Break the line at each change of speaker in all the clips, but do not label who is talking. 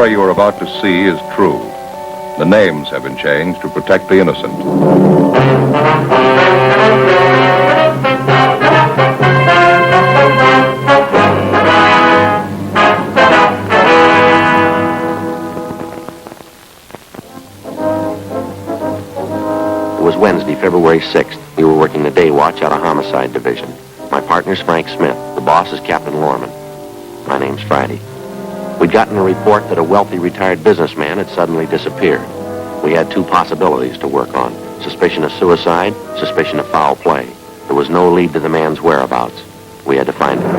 story you are about to see is true. The names have been changed to protect the innocent.
It was Wednesday, February 6th. We were working the day watch out of Homicide Division. My partner's Frank Smith. The boss is Captain Lorman. My name's Friday. We'd gotten a report that a wealthy retired businessman had suddenly disappeared. We had two possibilities to work on: suspicion of suicide, suspicion of foul play. There was no lead to the man's whereabouts. We had to find him.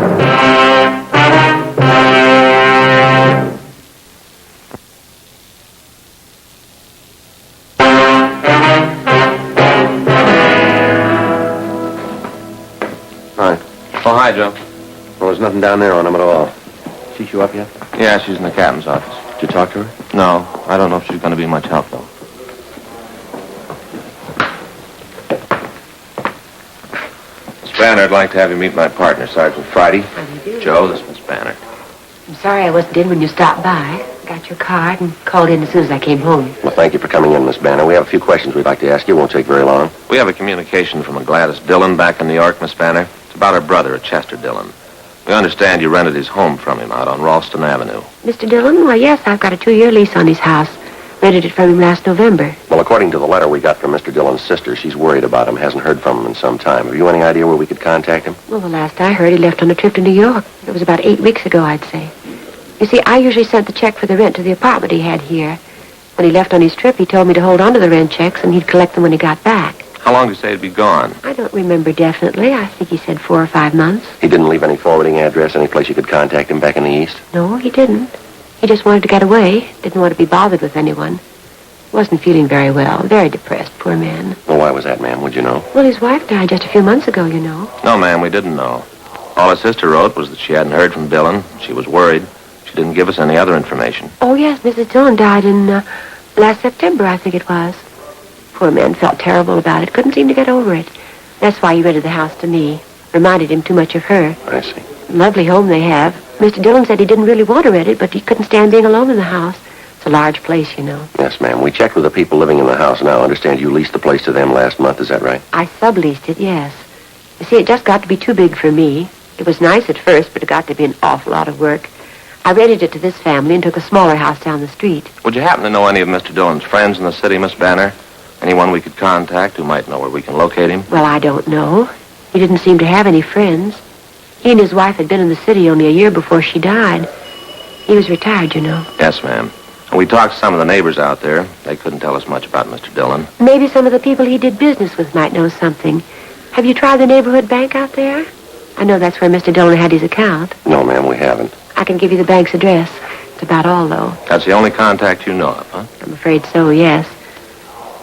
Hi.
Oh, hi, Joe.
Well, there's nothing down there on him at all. She show up yet?
Yeah, she's in the captain's office.
Did you talk to her?
No, I don't know if she's going to be much help, though. Miss Banner, I'd like to have you meet my partner, Sergeant Friday.
How do you do?
Joe, this is Miss Banner.
I'm sorry I wasn't in when you stopped by. Got your card and called in as soon as I came home.
Well, thank you for coming in, Miss Banner. We have a few questions we'd like to ask you. It won't take very long.
We have a communication from a Gladys Dillon back in New York, Miss Banner. It's about her brother, Chester Dillon. We understand you rented his home from him out on Ralston Avenue.
Mr. Dillon? Well, yes, I've got a 2-year lease on his house. Rented it from him last November.
Well, according to the letter we got from Mr. Dillon's sister, she's worried about him, hasn't heard from him in some time. Have you any idea where we could contact him?
Well, the last I heard, he left on a trip to New York. It was about 8 weeks ago, I'd say. You see, I usually sent the check for the rent to the apartment he had here. When he left on his trip, he told me to hold on to the rent checks, and he'd collect them when he got back.
How long did you say he'd be gone?
I don't remember definitely. I think he said 4 or 5 months.
He didn't leave any forwarding address, any place you could contact him back in the East?
No, he didn't. He just wanted to get away. Didn't want to be bothered with anyone. Wasn't feeling very well. Very depressed, poor man.
Well, why was that, ma'am? Would you know?
Well, his wife died just a few months ago, you know.
No, ma'am, we didn't know. All his sister wrote was that she hadn't heard from Dillon. She was worried. She didn't give us any other information.
Oh, yes, Mrs. Dillon died in last September, I think it was. Poor man felt terrible about it. Couldn't seem to get over it. That's why he rented the house to me. Reminded him too much of her.
I see.
Lovely home they have. Mr. Dillon said he didn't really want to rent it, but he couldn't stand being alone in the house. It's a large place, you know.
Yes, ma'am. We checked with the people living in the house now. I understand you leased the place to them last month. Is that right?
I subleased it, yes. You see, it just got to be too big for me. It was nice at first, but it got to be an awful lot of work. I rented it to this family and took a smaller house down the street.
Would you happen to know any of Mr. Dillon's friends in the city, Miss Banner? Anyone we could contact who might know where we can locate him?
Well, I don't know. He didn't seem to have any friends. He and his wife had been in the city only a year before she died. He was retired, you know.
Yes, ma'am. And we talked to some of the neighbors out there. They couldn't tell us much about Mr. Dillon.
Maybe some of the people he did business with might know something. Have you tried the neighborhood bank out there? I know that's where Mr. Dillon had his account.
No, ma'am, we haven't.
I can give you the bank's address. It's about all, though.
That's the only contact you know of, huh?
I'm afraid so, yes.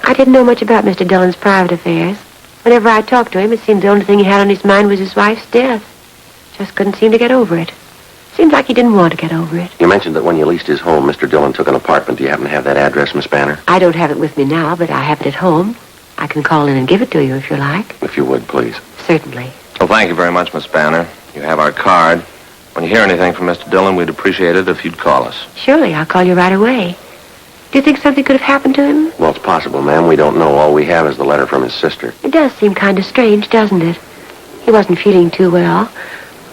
I didn't know much about Mr. Dillon's private affairs. Whenever I talked to him, it seemed the only thing he had on his mind was his wife's death. Just couldn't seem to get over it. Seemed like he didn't want to get over it.
You mentioned that when you leased his home, Mr. Dillon took an apartment. Do you happen to have that address, Miss Banner?
I don't have it with me now, but I have it at home. I can call in and give it to you if you like.
If you would, please.
Certainly.
Well, thank you very much, Miss Banner. You have our card. When you hear anything from Mr. Dillon, we'd appreciate it if you'd call us.
Surely, I'll call you right away. Do you think something could have happened to him?
Well, it's possible, ma'am. We don't know. All we have is the letter from his sister.
It does seem kind of strange, doesn't it? He wasn't feeling too well.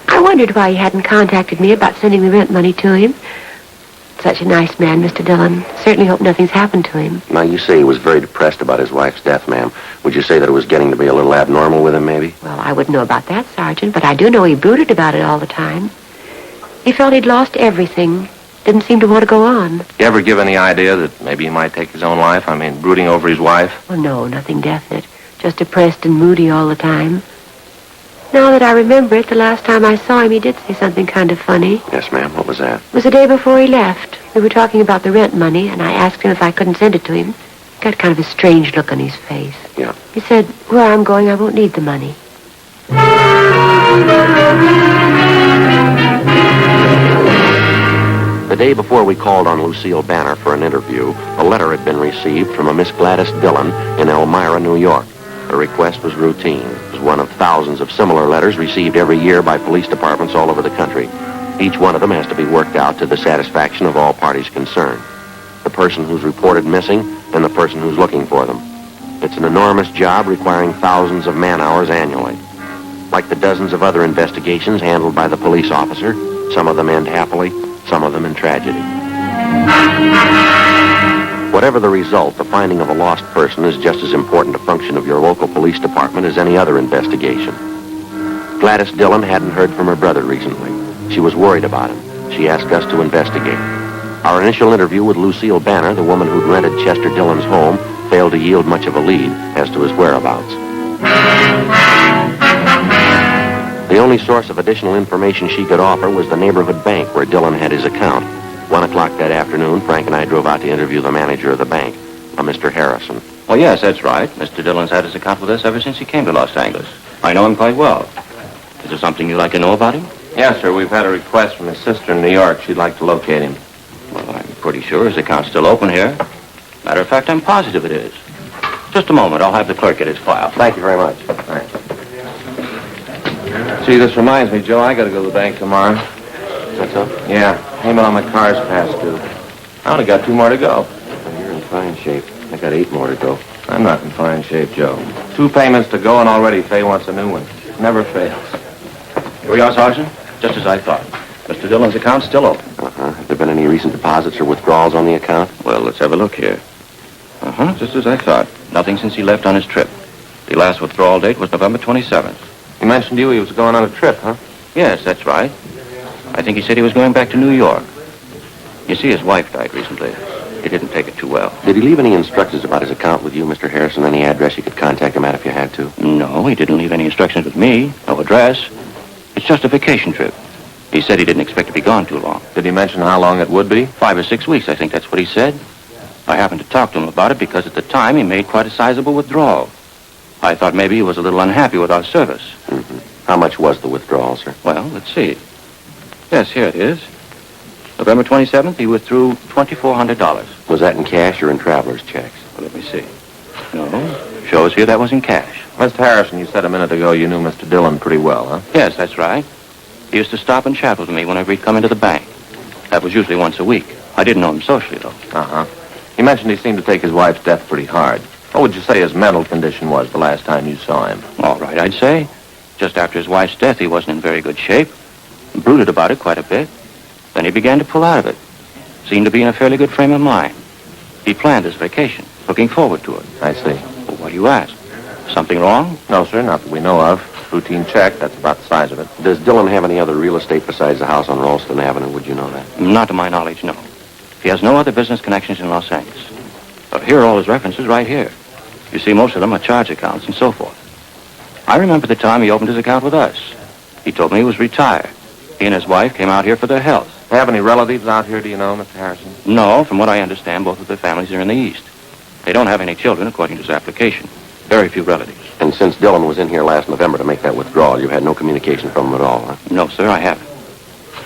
I wondered why he hadn't contacted me about sending the rent money to him. Such a nice man, Mr. Dillon. Certainly hope nothing's happened to him.
Now, you say he was very depressed about his wife's death, ma'am. Would you say that it was getting to be a little abnormal with him, maybe?
Well, I wouldn't know about that, Sergeant, but I do know he brooded about it all the time. He felt he'd lost everything. Didn't seem to want to go on.
You ever give any idea that maybe he might take his own life? I mean, brooding over his wife?
Oh, no, nothing definite. Just depressed and moody all the time. Now that I remember it, the last time I saw him, he did say something kind of funny.
Yes, ma'am. What was that?
It was the day before he left. We were talking about the rent money, and I asked him if I couldn't send it to him. He got kind of a strange look on his face.
Yeah.
He said, where I'm going, I won't need the money.
The day before we called on Lucille Banner for an interview, a letter had been received from a Miss Gladys Dillon in Elmira, New York. Her request was routine. It was one of thousands of similar letters received every year by police departments all over the country. Each one of them has to be worked out to the satisfaction of all parties concerned. The person who's reported missing and the person who's looking for them. It's an enormous job requiring thousands of man-hours annually. Like the dozens of other investigations handled by the police officer, some of them end happily, some of them in tragedy. Whatever the result, the finding of a lost person is just as important a function of your local police department as any other investigation. Gladys Dillon hadn't heard from her brother recently. She was worried about him. She asked us to investigate. Our initial interview with Lucille Banner, the woman who'd rented Chester Dillon's home, failed to yield much of a lead as to his whereabouts. The only source of additional information she could offer was the neighborhood bank where Dillon had his account. 1 o'clock that afternoon, Frank and I drove out to interview the manager of the bank, a Mr. Harrison.
Oh, yes, that's right. Mr. Dillon's had his account with us ever since he came to Los Angeles. I know him quite well. Is there something you'd like to know about him?
Yes, sir. We've had a request from his sister in New York. She'd like to locate him.
Well, I'm pretty sure his account's still open here. Matter of fact, I'm positive it is. Just a moment. I'll have the clerk get his file.
Thank you very much.
Thanks. See, this reminds me, Joe, I got to go to the bank tomorrow.
That's so?
Yeah, payment on my car's past due. I only got 2 more to go.
Well, you're in fine shape. I got 8 more to go.
I'm not in fine shape, Joe. 2 payments to go, and already Fay wants a new one. Never fails.
Here we are, Sergeant. Just as I thought. Mr. Dillon's account's still open.
Uh-huh. Have there been any recent deposits or withdrawals on the account?
Well, let's have a look here. Just as I thought. Nothing since he left on his trip. The last withdrawal date was November 27th.
He mentioned to you he was going on a trip, huh?
Yes, that's right. I think he said he was going back to New York. You see, his wife died recently. He didn't take it too well.
Did he leave any instructions about his account with you, Mr. Harrison? Any address you could contact him at if you had to?
No, he didn't leave any instructions with me. No address. It's just a vacation trip. He said he didn't expect to be gone too long.
Did he mention how long it would be?
5 or 6 weeks, I think that's what he said. I happened to talk to him about it because at the time he made quite a sizable withdrawal. I thought maybe he was a little unhappy with our service.
Mm-hmm. How much was the withdrawal, sir?
Well, let's see. Yes, here it is. November 27th, he withdrew $2,400.
Was that in cash or in traveler's checks?
Well, let me see. No, shows here that was in cash.
Mr. Harrison, you said a minute ago you knew Mr. Dillon pretty well, huh?
Yes, that's right. He used to stop and chat with me whenever he'd come into the bank. That was usually once a week. I didn't know him socially, though.
Uh-huh. He mentioned he seemed to take his wife's death pretty hard. What would you say his mental condition was the last time you saw him?
All right, I'd say. Just after his wife's death, he wasn't in very good shape. Brooded about it quite a bit. Then he began to pull out of it. Seemed to be in a fairly good frame of mind. He planned his vacation, looking forward to it.
I see.
Well, what do you ask? Something wrong?
No, sir, not that we know of. Routine check, that's about the size of it.
Does Dillon have any other real estate besides the house on Ralston Avenue? Would you know that?
Not to my knowledge, no. He has no other business connections in Los Angeles. But here are all his references right here. You see, most of them are charge accounts and so forth. I remember the time he opened his account with us. He told me he was retired. He and his wife came out here for their health.
Have any relatives out here, do you know, Mr. Harrison?
No, from what I understand, both of their families are in the East. They don't have any children, according to his application. Very few relatives.
And since Dillon was in here last November to make that withdrawal, you've had no communication from him at all, huh?
No, sir, I haven't.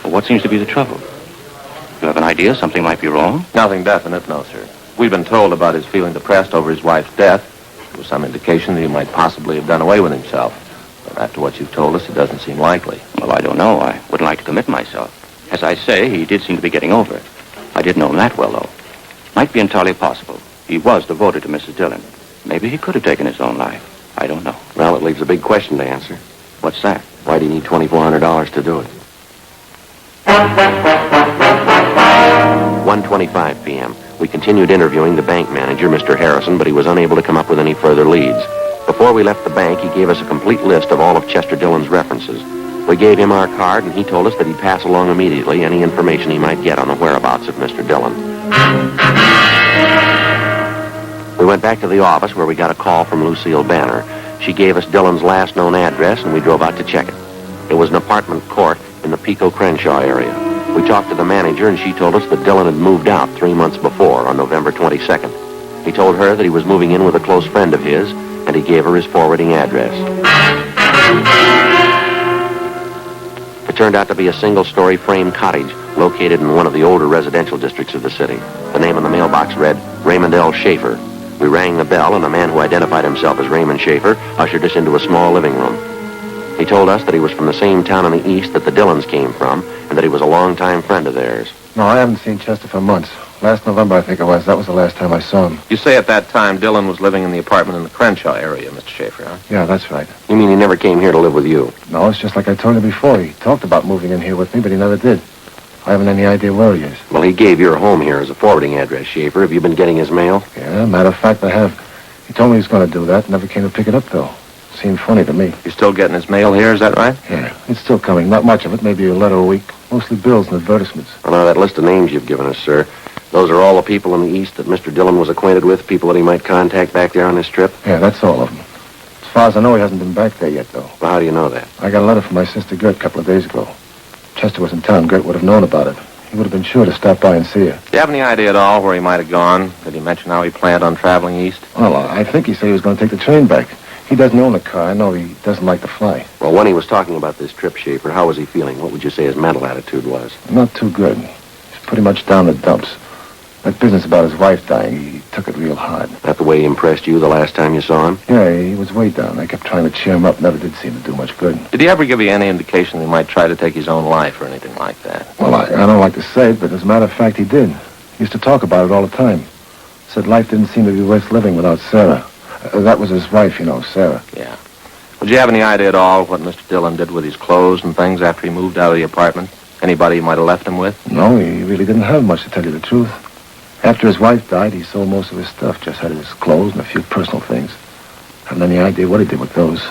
But what seems to be the trouble? You have an idea something might be wrong?
Nothing definite, no, sir. We've been told about his feeling depressed over his wife's death. There was some indication that he might possibly have done away with himself. But after what you've told us, it doesn't seem likely.
Well, I don't know. I wouldn't like to commit myself. As I say, he did seem to be getting over it. I didn't know him that well, though. Might be entirely possible. He was devoted to Mrs. Dillon. Maybe he could have taken his own life. I don't know.
Well, it leaves a big question to answer.
What's that?
Why do you need $2,400 to do it? 1:25 p.m. We continued interviewing the bank manager, Mr. Harrison, but he was unable to come up with any further leads. Before we left the bank, he gave us a complete list of all of Chester Dillon's references. We gave him our card, and he told us that he'd pass along immediately any information he might get on the whereabouts of Mr. Dillon. We went back to the office where we got a call from Lucille Banner. She gave us Dillon's last known address, and we drove out to check it. It was an apartment court in the Pico Crenshaw area. We talked to the manager, and she told us that Dillon had moved out 3 months before, on November 22nd. He told her that he was moving in with a close friend of his, and he gave her his forwarding address. It turned out to be a single-story frame cottage located in one of the older residential districts of the city. The name on the mailbox read Raymond L. Schaefer. We rang the bell, and a man who identified himself as Raymond Schaefer ushered us into a small living room. He told us that he was from the same town in the east that the Dillons came from, and that he was a longtime friend of theirs.
No, I haven't seen Chester for months. Last November, I think it was. That was the last time I saw him.
You say at that time Dillon was living in the apartment in the Crenshaw area, Mr. Schaefer, huh?
Yeah, that's right.
You mean he never came here to live with you?
No, it's just like I told you before. He talked about moving in here with me, but he never did. I haven't any idea where he is.
Well, he gave your home here as a forwarding address, Schaefer. Have you been getting his mail?
Yeah, matter of fact, I have. He told me he was going to do that. Never came to pick it up, though. Seemed funny to me.
You still getting his mail here, is that right?
Yeah, it's still coming. Not much of it, maybe a letter a week. Mostly bills and advertisements.
Well, now, that list of names you've given us, sir, those are all the people in the east that Mr. Dillon was acquainted with, people that he might contact back there on this trip?
Yeah, that's all of them. As far as I know, he hasn't been back there yet, though.
Well, how do you know that?
I got a letter from my sister Gert a couple of days ago. Chester was in town. Gert would have known about it. He would have been sure to stop by and see her.
Do you have any idea at all where he might have gone? Did he mention how he planned on traveling east?
Well, I think he said he was going to take the train back. He doesn't own a car. I know he doesn't like to fly.
Well, when he was talking about this trip, Schaefer, how was he feeling? What would you say his mental attitude was?
Not too good. He's pretty much down the dumps. That business about his wife dying, he took it real hard.
That the way he impressed you the last time you saw him?
Yeah, he was way down. I kept trying to cheer him up. Never did seem to do much good.
Did he ever give you any indication that he might try to take his own life or anything like that?
Well, I don't like to say it, but as a matter of fact, he did. He used to talk about it all the time. Said life didn't seem to be worth living without Sarah. That was his wife, you know, Sarah.
Yeah. Would you have any idea at all what Mr. Dillon did with his clothes and things after he moved out of the apartment? Anybody he might have left him with?
No, he really didn't have much, to tell you the truth. After his wife died, he sold most of his stuff. Just had his clothes and a few personal things. Haven't any idea what he did with those.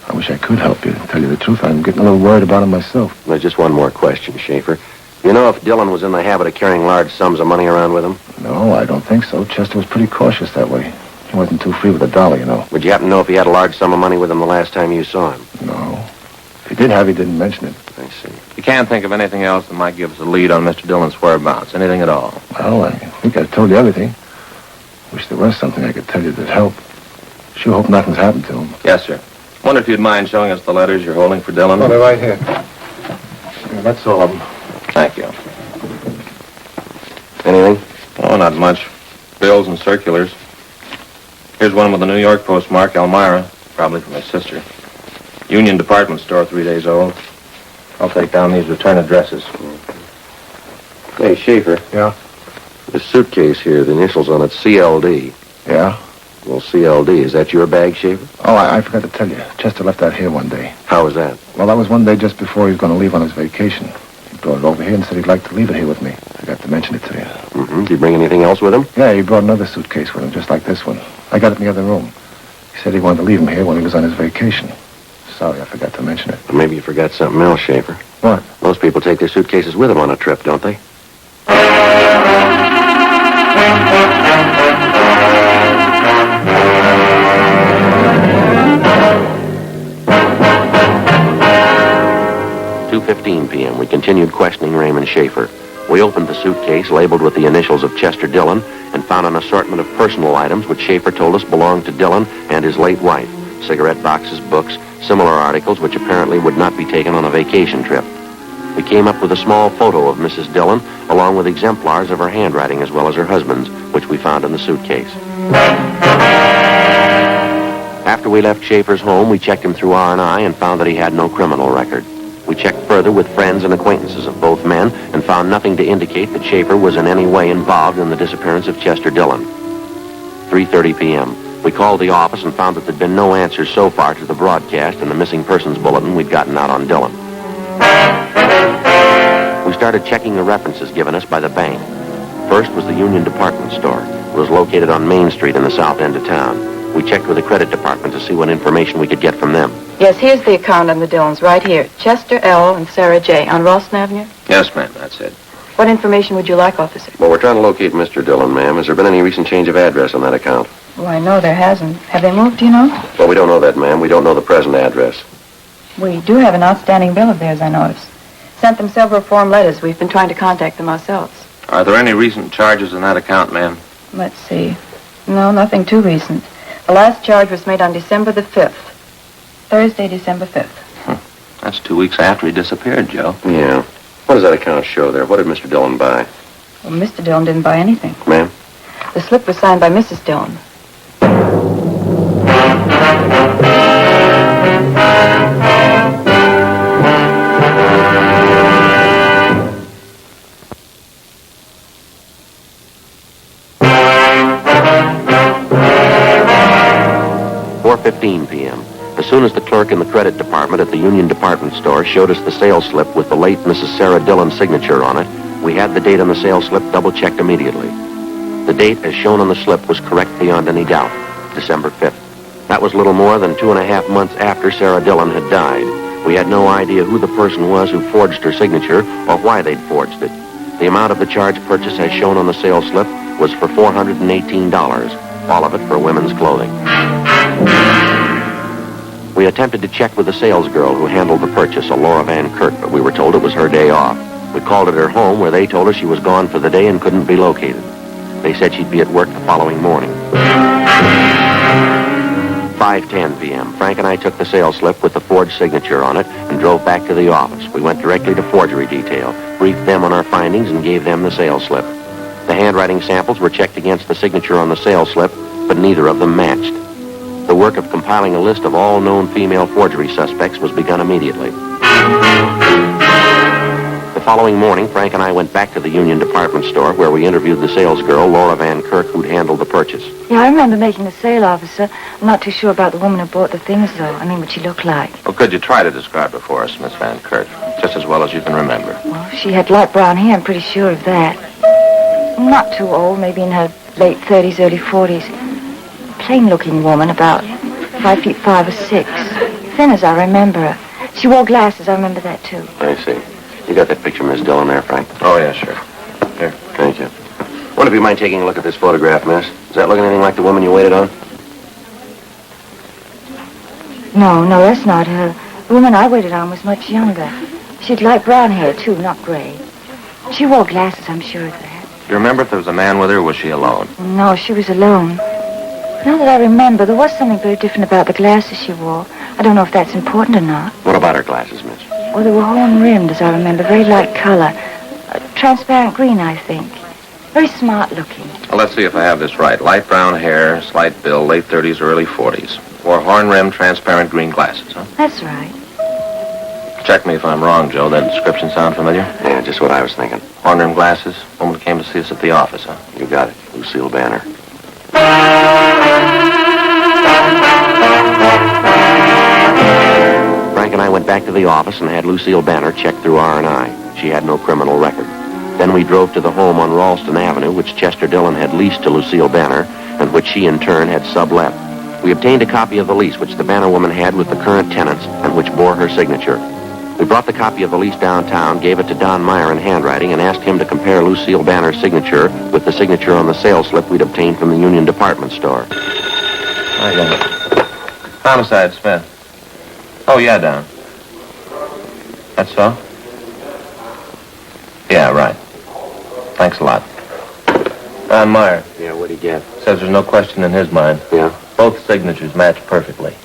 I wish I could help you. To tell you the truth, I'm getting a little worried about him myself.
There's just one more question, Schaefer. You know if Dillon was in the habit of carrying large sums of money around with him?
No, I don't think so. Chester was pretty cautious that way. He wasn't too free with a dollar, you know.
Would you happen to know if he had a large sum of money with him the last time you saw him?
No. If he did have, he didn't mention it.
I see.
You can't think of anything else that might give us a lead on Mr. Dillon's whereabouts? Anything at all?
Well, I think I've told you everything. Wish there was something I could tell you that'd help. Sure hope nothing's happened to him.
Yes, sir. Wonder if you'd mind showing us the letters you're holding for Dillon?
Oh, they're right here. Yeah, that's all of them.
Thank you.
Anything?
Oh, not much. Bills and circulars. Here's one with the New York postmark, Elmira. Probably for my sister. Union Department Store, 3 days old. I'll take down these return addresses.
Hey, Schaefer.
Yeah?
The suitcase here, the initials on it, CLD.
Yeah?
Well, CLD, is that your bag, Schaefer?
Oh, I forgot to tell you. Chester left that here one day.
How was that?
Well, that was one day just before he was going to leave on his vacation. He brought it over here and said he'd like to leave it here with me. Forgot to mention it to you.
Mm-hmm. Did he bring anything else with him?
Yeah, he brought another suitcase with him, just like this one. I got it in the other room. He said he wanted to leave him here when he was on his vacation. Sorry, I forgot to mention it.
Or maybe you forgot something else, Schaefer.
What?
Most people take their suitcases with them on a trip, don't they? .15 p.m. We continued questioning Raymond Schaefer. We opened the suitcase labeled with the initials of Chester Dillon and found an assortment of personal items which Schaefer told us belonged to Dillon and his late wife. Cigarette boxes, books, similar articles which apparently would not be taken on a vacation trip. We came up with a small photo of Mrs. Dillon, along with exemplars of her handwriting as well as her husband's, which we found in the suitcase. After we left Schaefer's home, we checked him through R&I and found that he had no criminal record. We checked further with friends and acquaintances of both men and found nothing to indicate that Schaefer was in any way involved in the disappearance of Chester Dillon. 3:30 p.m. We called the office and found that there'd been no answers so far to the broadcast and the missing persons bulletin we'd gotten out on Dillon. We started checking the references given us by the bank. First was the Union Department Store. It was located on Main Street in the south end of town. We checked with the credit department to see what information we could get from them.
Yes, here's the account on the Dillons right here. Chester L. and Sarah J. on Ralston Avenue.
Yes, ma'am, that's it.
What information would you like, officer?
Well, we're trying to locate Mr. Dillon, ma'am. Has there been any recent change of address on that account?
Why, no, there hasn't. Have they moved, do you know?
Well, we don't know that, ma'am. We don't know the present address.
We do have an outstanding bill of theirs, I noticed. Sent them several form letters. We've been trying to contact them ourselves.
Are there any recent charges in that account, ma'am?
Let's see. No, nothing too recent. The last charge was made on December the 5th. Thursday, December 5th.
That's 2 weeks after he disappeared, Joe.
Yeah. What does that account show there? What did Mr. Dillon buy?
Well, Mr. Dillon didn't buy anything.
Ma'am?
The slip was signed by Mrs. Dillon.
4:15 p.m. As soon as the clerk in the credit department at the Union Department Store showed us the sales slip with the late Mrs. Sarah Dillon's signature on it, we had the date on the sales slip double-checked immediately. The date, as shown on the slip, was correct beyond any doubt, December 5th. That was little more than 2.5 months after Sarah Dillon had died. We had no idea who the person was who forged her signature or why they'd forged it. The amount of the charge purchase, as shown on the sales slip, was for $418, all of it for women's clothing. We attempted to check with the salesgirl who handled the purchase, a Laura Van Kirk, but we were told it was her day off. We called at her home, where they told us she was gone for the day and couldn't be located. They said she'd be at work the following morning. 5:10 p.m. Frank and I took the sales slip with the forged signature on it and drove back to the office. We went directly to forgery detail, briefed them on our findings, and gave them the sales slip. The handwriting samples were checked against the signature on the sales slip, but neither of them matched. The work of compiling a list of all known female forgery suspects was begun immediately. The following morning, Frank and I went back to the Union Department Store, where we interviewed the salesgirl, Laura Van Kirk, who'd handled the purchase.
Yeah, I remember making the sale, officer. I'm not too sure about the woman who bought the things, though. I mean, what she looked like.
Well, could you try to describe her for us, Miss Van Kirk, just as well as you can remember?
Well, she had light brown hair, I'm pretty sure of that. Not too old, maybe in her late 30s, early 40s. Plain-looking woman, about 5 feet 5 or 6. Thin as I remember her. She wore glasses, I remember that, too.
I see. You got that picture, Miss Dillon, there, Frank?
Oh, yeah, sure. Here.
Thank you. Wonder if you mind taking a look at this photograph, miss? Is that looking anything like the woman you waited on?
No, that's not her. The woman I waited on was much younger. She had light brown hair, too, not gray. She wore glasses, I'm sure of that.
Do you remember if there was a man with her, or was she alone?
No, she was alone. Now that I remember, there was something very different about the glasses she wore. I don't know if that's important or not.
What about her glasses, miss?
Well, they were horn-rimmed, as I remember, very light color. Transparent green, I think. Very smart-looking.
Well, let's see if I have this right. Light brown hair, slight build, late 30s, early 40s. Wore horn-rimmed, transparent green glasses, huh?
That's right.
Check me if I'm wrong, Joe. That description sound familiar?
Yeah, just what I was thinking.
Horn-rimmed glasses. Woman came to see us at the office, huh?
You got it. Lucille Banner. Frank and I went back to the office and had Lucille Banner checked through R&I. She had no criminal record. Then we drove to the home on Ralston Avenue, which Chester Dillon had leased to Lucille Banner, and which she, in turn, had sublet. We obtained a copy of the lease, which the Banner woman had with the current tenants, and which bore her signature. We brought the copy of the lease downtown, gave it to Don Meyer in handwriting, and asked him to compare Lucille Banner's signature with the signature on the sales slip we'd obtained from the Union Department Store.
I got it. Homicide, Smith. Oh, yeah, Don. That's so? Yeah, right. Thanks a lot. Don Meyer.
Yeah, what'd he get?
Says there's no question in his mind.
Yeah?
Both signatures match perfectly.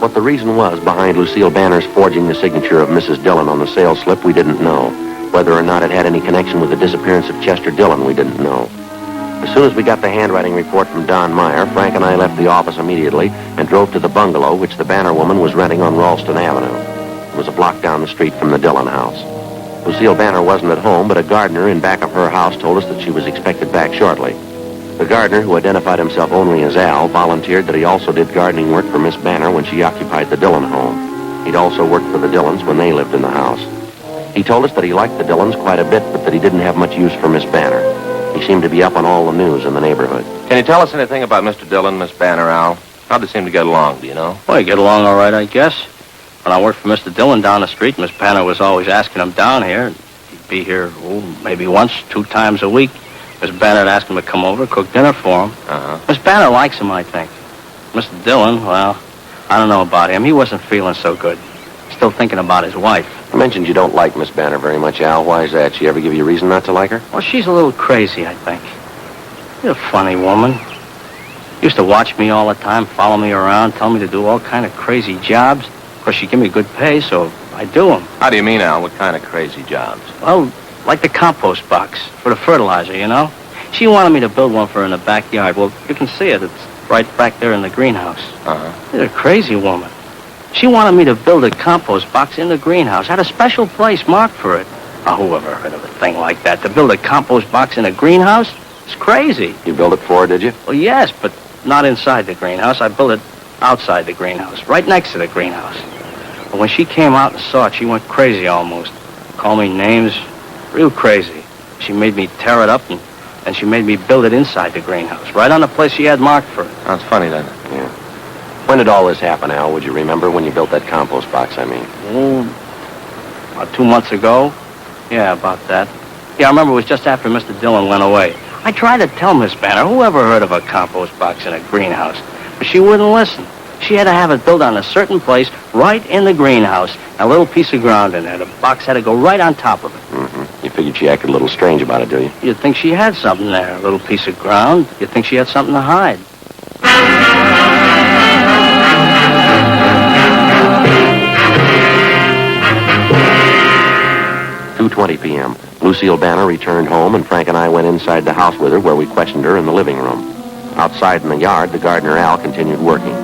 What the reason was behind Lucille Banner's forging the signature of Mrs. Dillon on the sales slip, we didn't know. Whether or not it had any connection with the disappearance of Chester Dillon, we didn't know. As soon as we got the handwriting report from Don Meyer, Frank and I left the office immediately and drove to the bungalow which the Banner woman was renting on Ralston Avenue. It was a block down the street from the Dillon house. Lucille Banner wasn't at home, but a gardener in back of her house told us that she was expected back shortly. The gardener, who identified himself only as Al, volunteered that he also did gardening work for Miss Banner when she occupied the Dillon home. He'd also worked for the Dillons when they lived in the house. He told us that he liked the Dillons quite a bit, but that he didn't have much use for Miss Banner. He seemed to be up on all the news in the neighborhood.
Can you tell us anything about Mr. Dillon, Miss Banner, Al? How'd they seem to get along, do you know?
Well, you get along all right, I guess. When I worked for Mr. Dillon down the street, Miss Banner was always asking him down here. He'd be here, maybe once, 2 times a week. Miss Banner would ask him to come over, cook dinner for him.
Uh-huh.
Miss Banner likes him, I think. Mr. Dillon, well, I don't know about him. He wasn't feeling so good. Still thinking about his wife.
You mentioned you don't like Miss Banner very much, Al. Why is that? She ever give you a reason not to like her?
Well, she's a little crazy, I think. She's a funny woman. Used to watch me all the time, follow me around, tell me to do all kind of crazy jobs. Of course, she give me good pay, so I do them.
How do you mean, Al? What kind of crazy jobs?
Well, like the compost box for the fertilizer, you know? She wanted me to build one for her in the backyard. Well, you can see it. It's right back there in the greenhouse.
Uh-huh.
She's a crazy woman. She wanted me to build a compost box in the greenhouse. Had a special place marked for it. Oh, who ever heard of a thing like that? To build a compost box in a greenhouse? It's crazy.
You built it for her, did you?
Well, yes, but not inside the greenhouse. I built it outside the greenhouse, right next to the greenhouse. But when she came out and saw it, she went crazy almost. Called me names, real crazy. She made me tear it up, and she made me build it inside the greenhouse, right on the place she had marked for it.
Sounds funny, doesn't it?
Yeah. When did all this happen, Al? Would you remember when you built that compost box, I mean?
Oh, about 2 months ago. Yeah, about that. Yeah, I remember it was just after Mr. Dillon went away. I tried to tell Miss Banner, who ever heard of a compost box in a greenhouse? But she wouldn't listen. She had to have it built on a certain place, right in the greenhouse. A little piece of ground in there. The box had to go right on top of it.
Mm-hmm. You figured she acted a little strange about it, do you?
You'd think she had something there, a little piece of ground. You'd think she had something to hide.
2:20 p.m. Lucille Banner returned home, and Frank and I went inside the house with her, where we questioned her in the living room. Outside in the yard, the gardener Al continued working.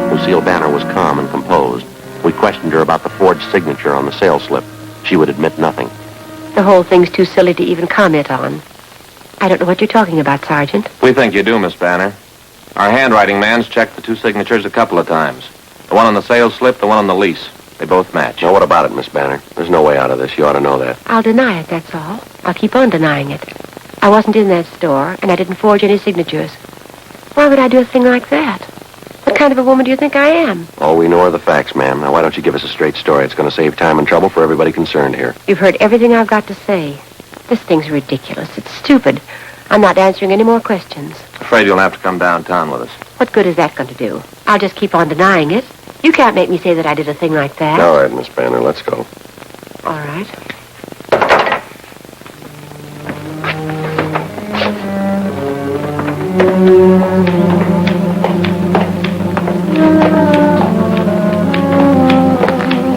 Lucille Banner was calm and composed. We questioned her about the forged signature on the sales slip. She would admit nothing.
The whole thing's too silly to even comment on. I don't know what you're talking about, Sergeant.
We think you do, Miss Banner. Our handwriting man's checked the two signatures a couple of times. The one on the sales slip, the one on the lease. They both match.
Now, what about it, Miss Banner? There's no way out of this. You ought to know that.
I'll deny it, that's all. I'll keep on denying it. I wasn't in that store, and I didn't forge any signatures. Why would I do a thing like that? What kind of a woman do you think I am?
All we know are the facts, ma'am. Now, why don't you give us a straight story? It's going to save time and trouble for everybody concerned here.
You've heard everything I've got to say. This thing's ridiculous. It's stupid. I'm not answering any more questions.
Afraid you'll have to come downtown with us.
What good is that going to do? I'll just keep on denying it. You can't make me say that I did a thing like that.
All right, Miss Banner, let's go.
All right.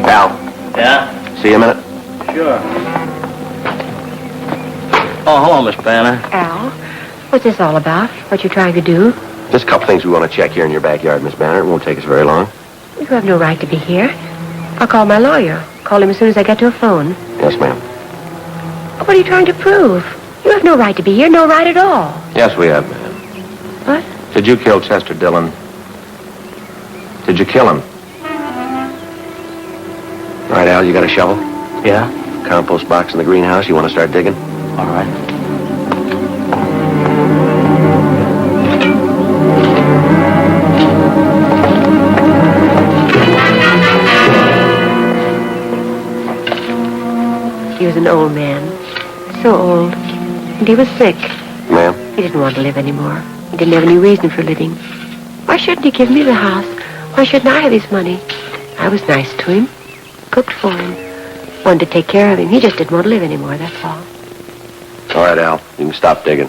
Al.
Yeah?
See you a minute.
Sure. Oh, hello, Miss Banner.
Al, what's this all about? What you're trying to do?
Just a couple things we want to check here in your backyard, Miss Banner. It won't take us very long.
You have no right to be here. I'll call my lawyer. Call him as soon as I get to a phone.
Yes, ma'am.
What are you trying to prove? You have no right to be here, no right at all.
Yes, we have, ma'am.
What?
Did you kill Chester Dillon? Did you kill him?
All right, Al, you got a shovel?
Yeah?
Compost box in the greenhouse. You want to start digging?
All right.
He was an old man. So old. And he was sick.
Ma'am?
He didn't want to live anymore. He didn't have any reason for living. Why shouldn't he give me the house? Why shouldn't I have his money? I was nice to him. Cooked for him. Wanted to take care of him. He just didn't want to live anymore, that's all.
All right, Al. You can stop digging.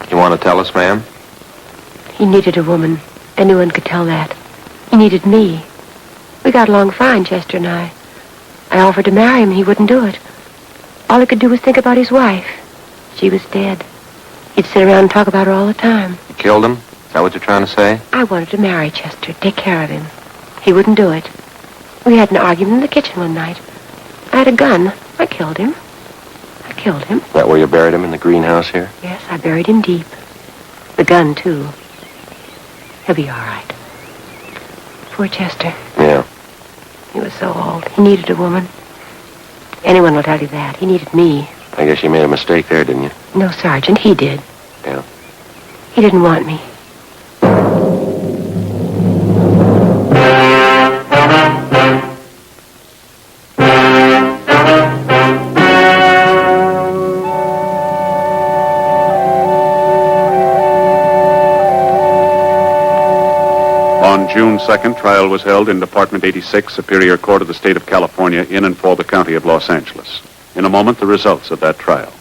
You want to tell us, ma'am?
He needed a woman. Anyone could tell that. He needed me. We got along fine, Chester and I. I offered to marry him, and he wouldn't do it. All he could do was think about his wife. She was dead. He'd sit around and talk about her all the time.
You killed him? Is that what you're trying to say?
I wanted to marry Chester, take care of him. He wouldn't do it. We had an argument in the kitchen one night. I had a gun. I killed him. I killed him.
That where you buried him in the greenhouse here?
Yes, I buried him deep. The gun, too. He'll be all right. Poor Chester.
Yeah.
He was so old. He needed a woman. Anyone will tell you that. He needed me.
I guess you made a mistake there, didn't you?
No, Sergeant, he did.
Yeah.
He didn't want me.
On June 2nd, trial was held in Department 86, Superior Court of the State of California, in and for the County of Los Angeles. In a moment, the results of that trial.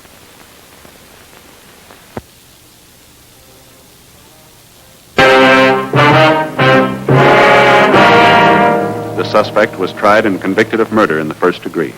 The suspect was tried and convicted of murder in the first degree.